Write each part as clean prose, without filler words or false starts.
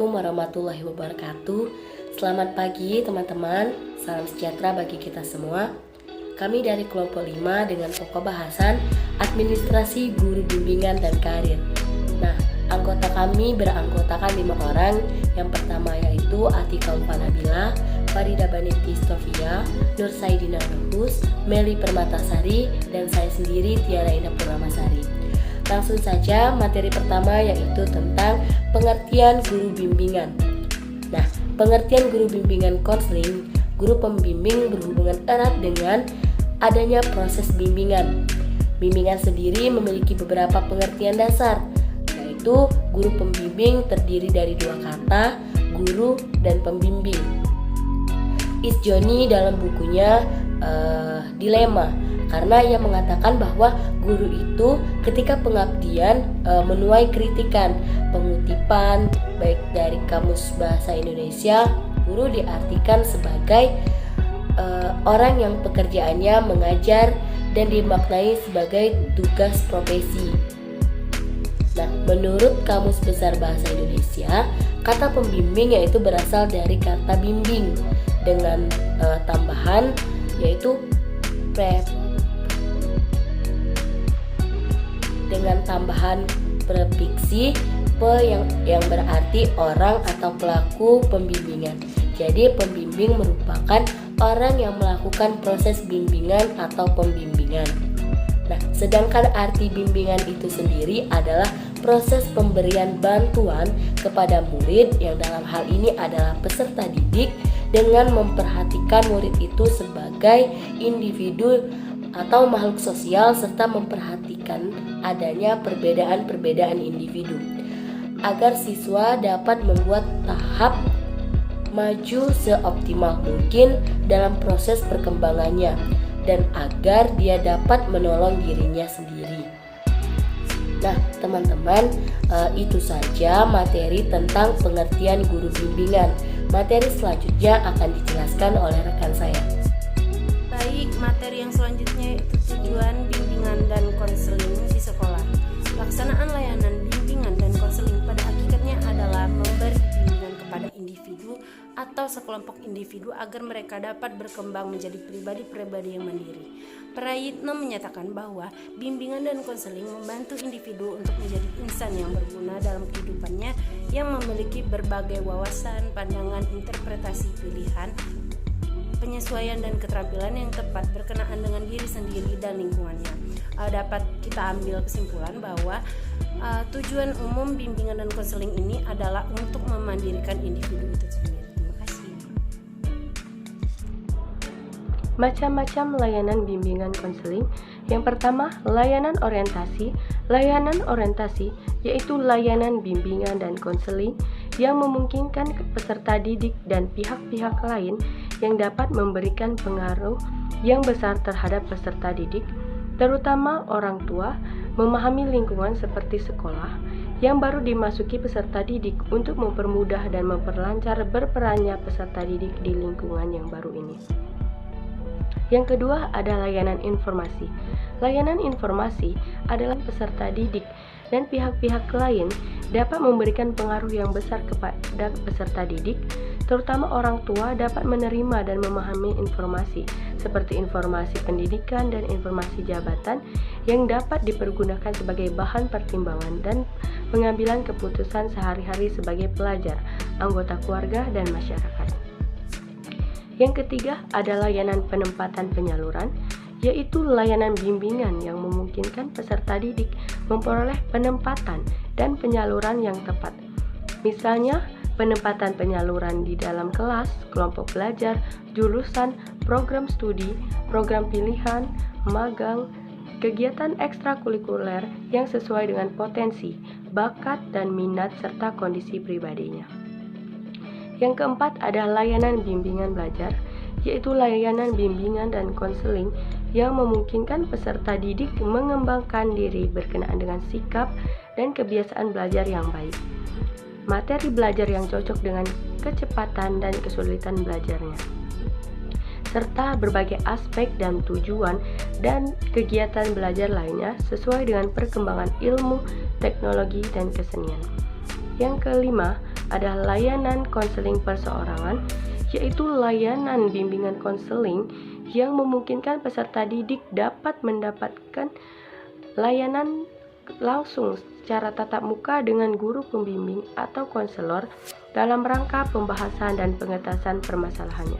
Assalamualaikum warahmatullahi wabarakatuh. Selamat pagi teman-teman, salam sejahtera bagi kita semua. Kami dari kelompok 5 dengan pokok bahasan Administrasi Guru Bimbingan dan Karir. Nah, anggota kami beranggotakan 5 orang. Yang pertama yaitu Atika Umpanabila, Farida Baniti Stofia, Nur Saidina Rohus, Meli Permatasari, dan saya sendiri Tiara Indah Purnamasari. Langsung saja materi pertama yaitu tentang pengertian guru bimbingan. Nah, pengertian guru bimbingan konseling, guru pembimbing berhubungan erat dengan adanya proses bimbingan. Bimbingan sendiri memiliki beberapa pengertian dasar, yaitu guru pembimbing terdiri dari 2 kata, guru dan pembimbing. Isjoni dalam bukunya Dilema, karena ia mengatakan bahwa guru itu ketika pengabdian menuai kritikan, pengutipan baik dari Kamus Bahasa Indonesia. Guru diartikan sebagai orang yang pekerjaannya mengajar dan dimaknai sebagai tugas profesi. Nah, menurut Kamus Besar Bahasa Indonesia, kata pembimbing yaitu berasal dari kata bimbing dengan tambahan yaitu dengan tambahan prefiksi yang berarti orang atau pelaku pembimbingan. Jadi pembimbing merupakan orang yang melakukan proses bimbingan atau pembimbingan. Nah, sedangkan arti bimbingan itu sendiri adalah proses pemberian bantuan kepada murid yang dalam hal ini adalah peserta didik dengan memperhatikan murid itu sebagai individu atau makhluk sosial serta memperhatikan adanya perbedaan-perbedaan individu agar siswa dapat membuat tahap maju seoptimal mungkin dalam proses perkembangannya dan agar dia dapat menolong dirinya sendiri. Nah, teman-teman, itu saja materi tentang pengertian guru bimbingan. Materi selanjutnya akan dijelaskan oleh rekan saya. Baik, materi yang selanjutnya yaitu tujuan bimbingan dan konseling di sekolah. Pelaksanaan layanan bimbingan dan konseling pada hakikatnya adalah memberi bimbingan kepada individu atau sekelompok individu agar mereka dapat berkembang menjadi pribadi-pribadi yang mandiri. Prayitno menyatakan bahwa bimbingan dan konseling membantu individu untuk menjadi insan yang berguna dalam kehidupannya yang memiliki berbagai wawasan, pandangan, interpretasi pilihan, penyesuaian dan keterampilan yang tepat berkenaan dengan diri sendiri dan lingkungannya. Dapat kita ambil kesimpulan bahwa tujuan umum bimbingan dan konseling ini adalah untuk memandirikan individu itu sendiri. Terima kasih. Macam-macam layanan bimbingan konseling. Yang pertama, layanan orientasi. Layanan orientasi yaitu layanan bimbingan dan konseling yang memungkinkan peserta didik dan pihak-pihak lain yang dapat memberikan pengaruh yang besar terhadap peserta didik, terutama orang tua, memahami lingkungan seperti sekolah yang baru dimasuki peserta didik untuk mempermudah dan memperlancar berperannya peserta didik di lingkungan yang baru ini. Yang kedua ada layanan informasi. Layanan informasi adalah peserta didik dan pihak-pihak lain dapat memberikan pengaruh yang besar kepada peserta didik, terutama orang tua dapat menerima dan memahami informasi seperti informasi pendidikan dan informasi jabatan yang dapat dipergunakan sebagai bahan pertimbangan dan pengambilan keputusan sehari-hari sebagai pelajar, anggota keluarga, dan masyarakat. Yang ketiga ada layanan penempatan penyaluran, yaitu layanan bimbingan yang memungkinkan peserta didik memperoleh penempatan dan penyaluran yang tepat. Misalnya, penempatan penyaluran di dalam kelas, kelompok belajar, jurusan, program studi, program pilihan, magang, kegiatan ekstrakurikuler yang sesuai dengan potensi, bakat, dan minat serta kondisi pribadinya. Yang keempat ada layanan bimbingan belajar, yaitu layanan bimbingan dan konseling yang memungkinkan peserta didik mengembangkan diri berkenaan dengan sikap dan kebiasaan belajar yang baik, materi belajar yang cocok dengan kecepatan dan kesulitan belajarnya, serta berbagai aspek dan tujuan dan kegiatan belajar lainnya sesuai dengan perkembangan ilmu, teknologi, dan kesenian. Yang kelima, ada layanan konseling perseorangan, yaitu layanan bimbingan konseling yang memungkinkan peserta didik dapat mendapatkan layanan langsung secara tatap muka dengan guru pembimbing atau konselor dalam rangka pembahasan dan pengetasan permasalahannya.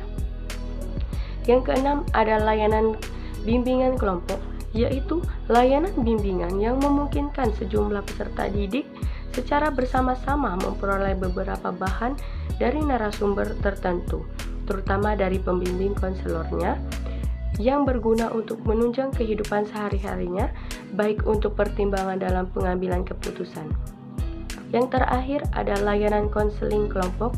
Yang keenam ada layanan bimbingan kelompok, yaitu layanan bimbingan yang memungkinkan sejumlah peserta didik secara bersama-sama memperoleh beberapa bahan dari narasumber tertentu, terutama dari pembimbing konselornya, yang berguna untuk menunjang kehidupan sehari-harinya, baik untuk pertimbangan dalam pengambilan keputusan. Yang terakhir ada layanan konseling kelompok,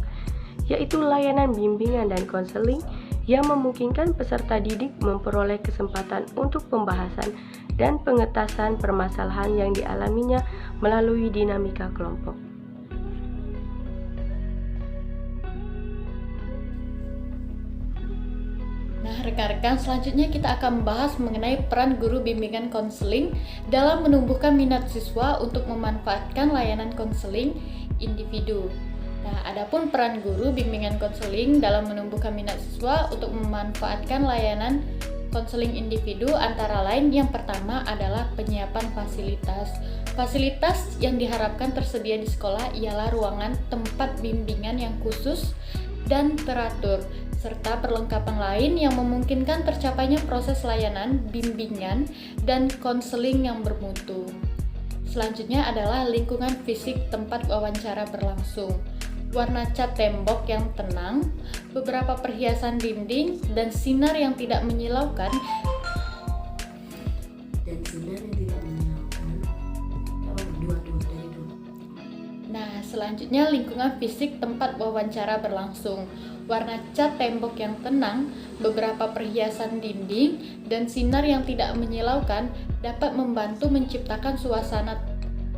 yaitu layanan bimbingan dan konseling yang memungkinkan peserta didik memperoleh kesempatan untuk pembahasan dan pengetasan permasalahan yang dialaminya melalui dinamika kelompok. Nah, rekan-rekan, selanjutnya kita akan membahas mengenai peran guru bimbingan konseling dalam menumbuhkan minat siswa untuk memanfaatkan layanan konseling individu. Nah, adapun peran guru bimbingan konseling dalam menumbuhkan minat siswa untuk memanfaatkan layanan konseling individu antara lain yang pertama adalah penyiapan fasilitas. Fasilitas yang diharapkan tersedia di sekolah ialah ruangan tempat bimbingan yang khusus dan teratur, serta perlengkapan lain yang memungkinkan tercapainya proses layanan, bimbingan, dan konseling yang bermutu. Selanjutnya adalah lingkungan fisik tempat wawancara berlangsung. Warna cat tembok yang tenang, beberapa perhiasan dinding, dan sinar yang tidak menyilaukan. Nah, selanjutnya lingkungan fisik tempat wawancara berlangsung. Warna cat tembok yang tenang, beberapa perhiasan dinding, dan sinar yang tidak menyilaukan dapat membantu menciptakan suasana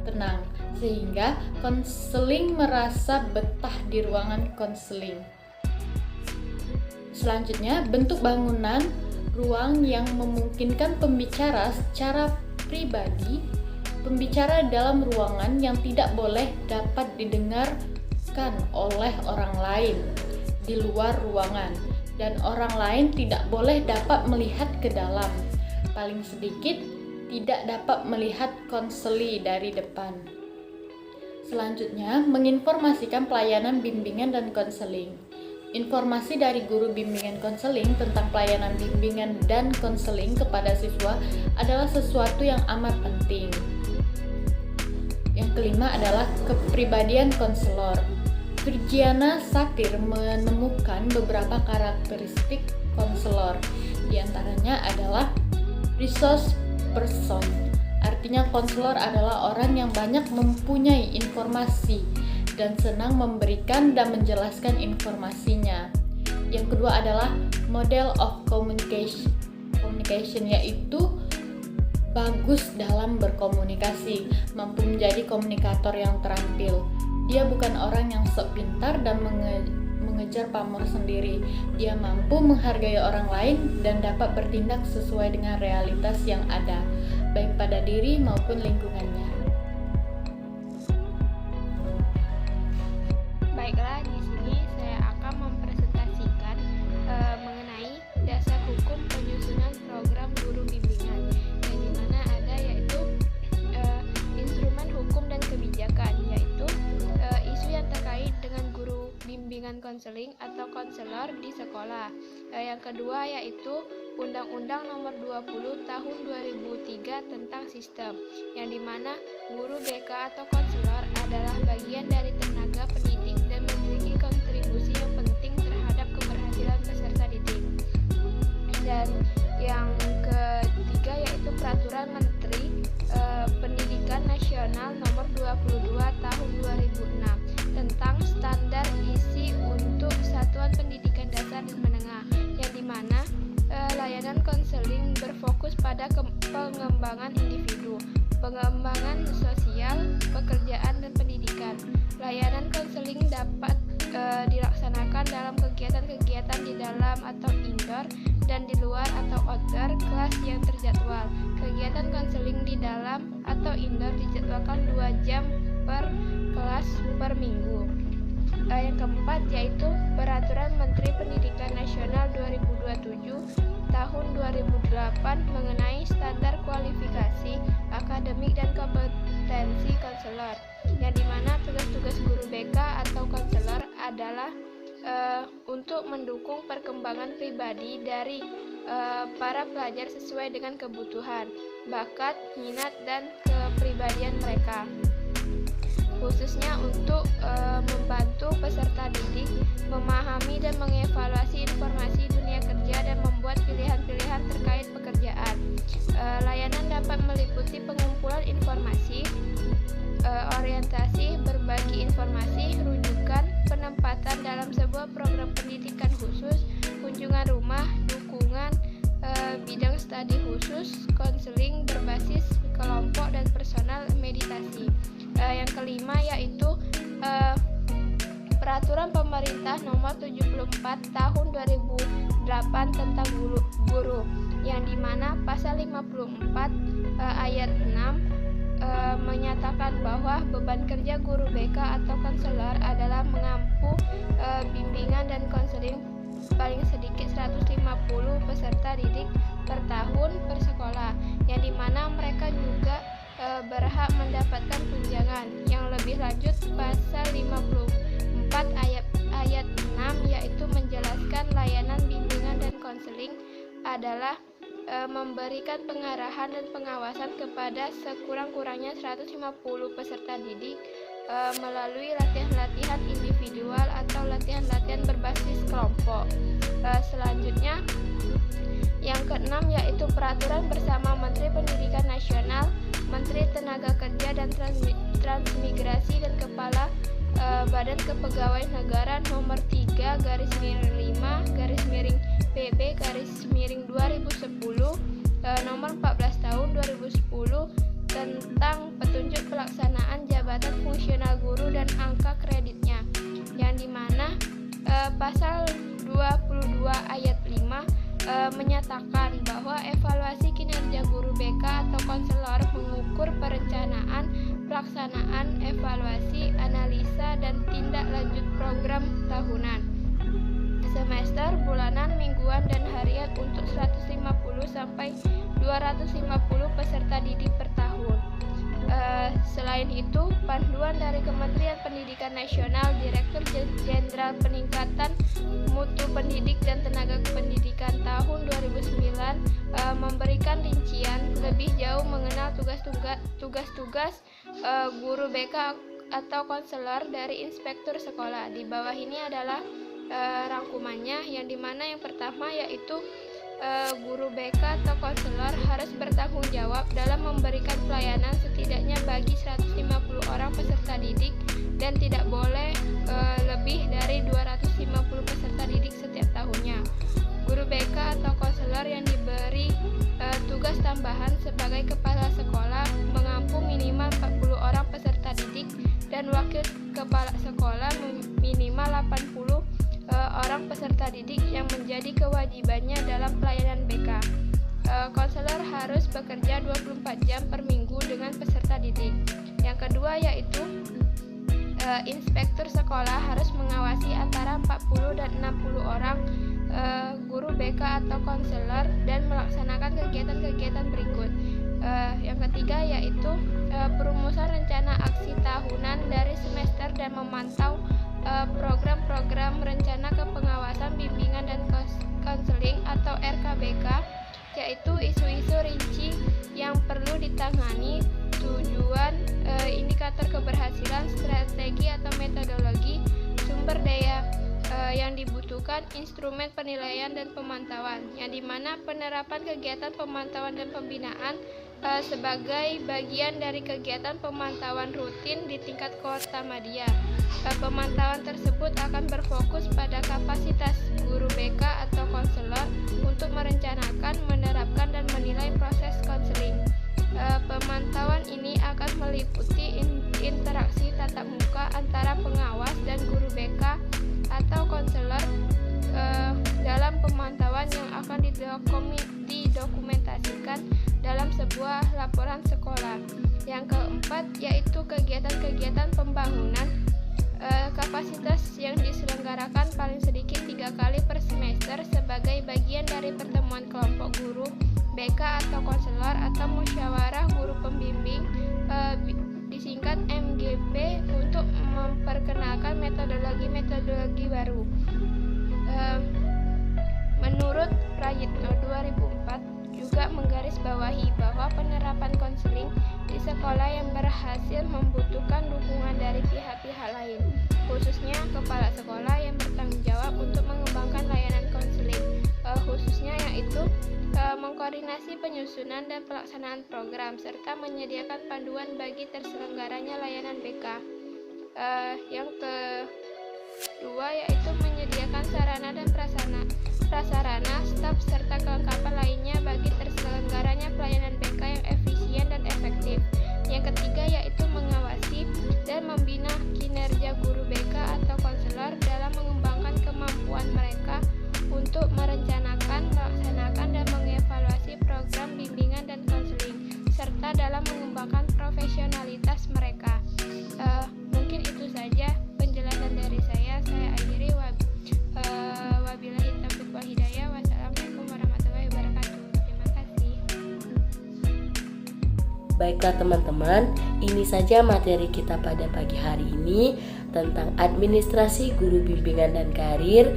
tenang, sehingga konseling merasa betah di ruangan konseling. Selanjutnya, bentuk bangunan ruang yang memungkinkan pembicara secara pribadi. Pembicara dalam ruangan yang tidak boleh dapat didengarkan oleh orang lain di luar ruangan, dan orang lain tidak boleh dapat melihat ke dalam. Paling sedikit tidak dapat melihat konseli dari depan. Selanjutnya, menginformasikan pelayanan bimbingan dan konseling. Informasi dari guru bimbingan konseling tentang pelayanan bimbingan dan konseling kepada siswa adalah sesuatu yang amat penting. Yang kelima adalah kepribadian konselor. Virgiana Satir menemukan beberapa karakteristik konselor. Di antaranya adalah resource person. Artinya konselor adalah orang yang banyak mempunyai informasi dan senang memberikan dan menjelaskan informasinya. Yang kedua adalah model of communication, yaitu bagus dalam berkomunikasi, mampu menjadi komunikator yang terampil. Dia bukan orang yang sok pintar dan mengejar pamor sendiri. Dia mampu menghargai orang lain dan dapat bertindak sesuai dengan realitas yang ada, baik pada diri maupun lingkungannya. Baiklah, di sini saya akan mempresentasikan mengenai dasar hukum penyusunan program guru bimbingan, yang dimana ada yaitu instrumen hukum dan kebijakan, yaitu isu yang terkait dengan guru bimbingan konseling atau konselor di sekolah. Yang kedua yaitu Undang-Undang Nomor 20 Tahun 2003 tentang sistem, yang dimana guru BK atau konselor adalah bagian dari tenaga pendidik dan memiliki kontribusi yang penting terhadap keberhasilan peserta didik. Dan yang ketiga yaitu Peraturan Menteri Pendidikan Nasional Nomor 22 Tahun 2006 tentang standar isi untuk satuan pendidikan dasar dan menengah, yang dimana layanan konseling berfokus pada pengembangan individu, pengembangan sosial, pekerjaan, dan pendidikan. Layanan konseling dapat dilaksanakan dalam kegiatan-kegiatan di dalam atau indoor dan di luar atau outdoor kelas yang terjadwal. Kegiatan konseling di dalam atau indoor dijadwalkan 2 jam per kelas per minggu. Yang keempat yaitu Peraturan Menteri Pendidikan Nasional 2027 tahun 2008 mengenai standar kualifikasi akademik dan kompetensi konselor, yang dimana tugas-tugas guru BK atau konselor adalah untuk mendukung perkembangan pribadi dari para pelajar sesuai dengan kebutuhan, bakat, minat, dan kepribadian mereka, khususnya untuk membantu peserta didik memahami dan mengevaluasi informasi dunia kerja dan membuat pilihan-pilihan terkait pekerjaan. Layanan dapat meliputi pengumpulan informasi, orientasi, berbagi informasi, rujukan, penempatan dalam sebuah program pendidikan khusus, kunjungan rumah, dukungan, bidang studi khusus, konseling berbasis kelompok dan personal, meditasi. Yang kelima yaitu Peraturan Pemerintah Nomor 74 Tahun 2008 tentang guru, yang dimana pasal 54 ayat 6 menyatakan bahwa beban kerja guru BK atau konselor adalah mengampu bimbingan dan konseling paling sedikit 150 peserta didik per tahun per sekolah, yang dimana mereka juga berhak mendapatkan tunjangan. Yang lebih lanjut, pasal 54 ayat 6 yaitu menjelaskan layanan bimbingan dan konseling adalah memberikan pengarahan dan pengawasan kepada sekurang-kurangnya 150 peserta didik melalui latihan-latihan individual atau latihan-latihan berbasis kelompok. Selanjutnya, yang keenam yaitu Peraturan Bersama Menteri Pendidikan Nasional, Menteri Tenaga Kerja dan Transmigrasi dan Kepala Badan Kepegawaian Negara Nomor 3/PB/PB/2010 Nomor 14 Tahun 2010 tentang petunjuk pelaksanaan jabatan fungsional guru dan angka kreditnya, yang dimana pasal 22 ayat 5 menyatakan bahwa evaluasi kinerja guru BK atau konselor mengukur perencanaan, pelaksanaan, evaluasi, analisa, dan tindak lanjut program tahunan, semester, bulanan, mingguan, dan harian untuk 150 sampai 250 peserta didik per tahun. Selain itu, panduan dari Kementerian Pendidikan Nasional, Direktur Jenderal Peningkatan Mutu Pendidik dan Tenaga Pendidikan tahun 2009 memberikan rincian lebih jauh mengenal tugas-tugas guru BK atau konselor dari inspektur sekolah. Di bawah ini adalah rangkumannya, yang dimana yang pertama yaitu guru BK atau konselor harus bertanggung jawab dalam memberikan pelayanan setidaknya bagi 150 orang peserta didik dan tidak boleh lebih dari 250 peserta didik setiap tahunnya. Guru BK atau konselor yang diberi tugas tambahan sebagai kepala sekolah mengampu minimal 40 orang peserta didik dan wakil kepala sekolah minimal 80 orang peserta didik yang menjadi kewajibannya dalam pelayanan BK. Konselor harus bekerja 24 jam per minggu dengan peserta didik. Yang kedua yaitu inspektur sekolah harus mengawasi antara 40 dan 60 orang guru BK atau konselor dan melaksanakan kegiatan-kegiatan berikut. Yang ketiga yaitu perumusan rencana aksi tahunan dari semester dan memantau program-program rencana kepengawasan bimbingan dan konseling atau RKBK, yaitu isu-isu rinci yang perlu ditangani, tujuan, indikator keberhasilan, strategi atau metodologi, sumber daya yang dibutuhkan, instrumen penilaian dan pemantauan, yang dimana penerapan kegiatan pemantauan dan pembinaan sebagai bagian dari kegiatan pemantauan rutin di tingkat kota madya. Pemantauan tersebut akan berfokus pada kapasitas guru BK atau konselor untuk merencanakan, menerapkan, dan menilai proses konseling. Pemantauan ini akan meliputi interaksi tatap muka antara pengawas dan guru BK atau konselor dalam pemantauan yang akan didokumentasikan dalam sebuah laporan sekolah. Yang keempat yaitu kegiatan-kegiatan pembangunan Kapasitas yang diselenggarakan paling sedikit 3 kali per semester sebagai bagian dari pertemuan kelompok guru, BK atau konselor atau musyawarah guru pembimbing, disingkat MGP, untuk memperkenalkan metodologi baru. Menurut Prayitno 2004 juga menggarisbawahi bahwa penerapan konseling di sekolah yang berhasil membutuhkan dukungan dari pihak-pihak lain, khususnya kepala sekolah yang bertanggung jawab untuk mengembangkan layanan konseling, khususnya yaitu mengkoordinasi penyusunan dan pelaksanaan program serta menyediakan panduan bagi terselenggaranya layanan BK. Yang kedua yaitu menyediakan sarana dan prasarana, staf serta kelengkapan lainnya bagi terselenggaranya pelayanan BK yang efisien dan efektif. Yang ketiga yaitu mengawasi dan membina kinerja guru BK atau konselor dalam mengembangkan kemampuan mereka untuk merencanakan, melaksanakan, dan mengevaluasi program bimbingan dan konseling, serta dalam mengembangkan profesionalitas mereka. Mungkin itu saja penjelasan dari saya. Saya akhiri. Wabillahi taufiq wal hidayah. Wassalamualaikum warahmatullahi wabarakatuh. Terima kasih. Baiklah teman-teman, ini saja materi kita pada pagi hari ini tentang administrasi guru bimbingan dan karir.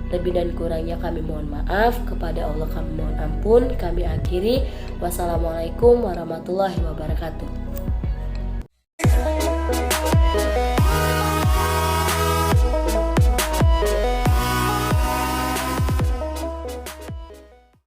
Lebih dan kurangnya kami mohon maaf, kepada Allah kami mohon ampun. Kami akhiri. Wassalamualaikum warahmatullahi wabarakatuh.